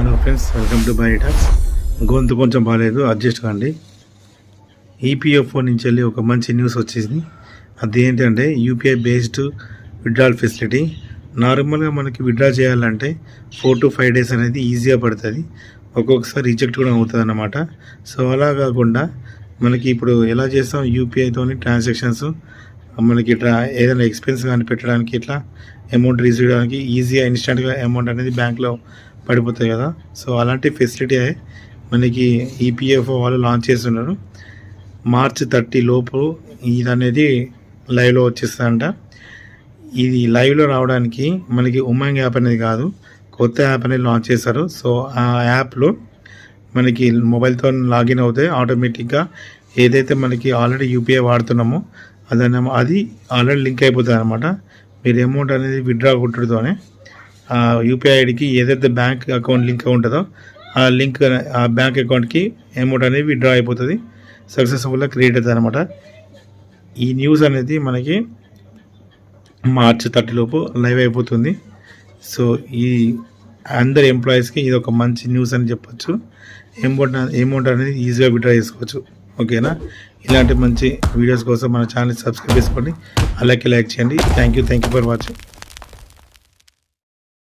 Hello friends, welcome to buy talks. గొంతు కొంచెం బాగాలేదు, అడ్జస్ట్ కాండి. ఈపీఎఫ్ఓ నుంచి వెళ్ళి ఒక మంచి న్యూస్ వచ్చేసింది. అదేంటంటే యూపీఐ బేస్డ్ విత్డ్రాల్ ఫెసిలిటీ. నార్మల్గా మనకి విత్డ్రా చేయాలంటే 4 to 5 days అనేది ఈజీగా పడుతుంది. ఒక్కొక్కసారి రిజెక్ట్ కూడా అవుతుంది అన్నమాట. సో అలా కాకుండా మనకి ఇప్పుడు ఎలా చేస్తాం, యూపీఐతోని ట్రాన్సాక్షన్స్ మనకి ఇట్లా ఏదైనా ఎక్స్పెన్స్ కానీ పెట్టడానికి, ఇట్లా అమౌంట్ రిసీవ్ చేయడానికి ఈజీగా ఇన్స్టెంట్గా అమౌంట్ అనేది బ్యాంక్లో పడిపోతాయి కదా. సో అలాంటి ఫెసిలిటీ మనకి ఈపీఎఫ్ఓ వాళ్ళు లాంచ్ చేస్తున్నారు. March 30 లోపు ఇది అనేది లైవ్లో వచ్చేస్తుందంట. ఇది లైవ్లో రావడానికి మనకి ఉమంగ్ యాప్ అనేది కాదు, కొత్త యాప్ అనేది లాంచ్ చేస్తారు. సో ఆ యాప్లో మనకి మొబైల్తో లాగిన్ అవుతే ఆటోమేటిక్గా ఏదైతే మనకి ఆల్రెడీ యూపీఐ వాడుతున్నామో అది ఆల్రెడీ లింక్ అయిపోతుంది అనమాట. మీరు అమౌంట్ అనేది విత్డ్రా కొట్టడంతోనే ఆ యూపీఐ ఐడికి ఏదైతే బ్యాంక్ అకౌంట్ లింక్ ఉంటుందో ఆ లింక్ ఆ బ్యాంక్ అకౌంట్కి అమౌంట్ అనేది విత్డ్రా అయిపోతుంది, సక్సెస్ఫుల్గా క్రియేట్ అవుతుంది అనమాట. ఈ న్యూస్ అనేది మనకి March 30 లోపు లైవ్ అయిపోతుంది. సో ఈ అందరి ఎంప్లాయీస్కి ఇది ఒక మంచి న్యూస్ అని చెప్పొచ్చు. అమౌంట్ అనేది ఈజీగా విత్డ్రా చేసుకోవచ్చు. ఓకేనా? ఇలాంటి మంచి వీడియోస్ కోసం మన ఛానల్ సబ్స్క్రైబ్ చేసుకోండి, అలాగే లైక్ చేయండి. Thank you for watching.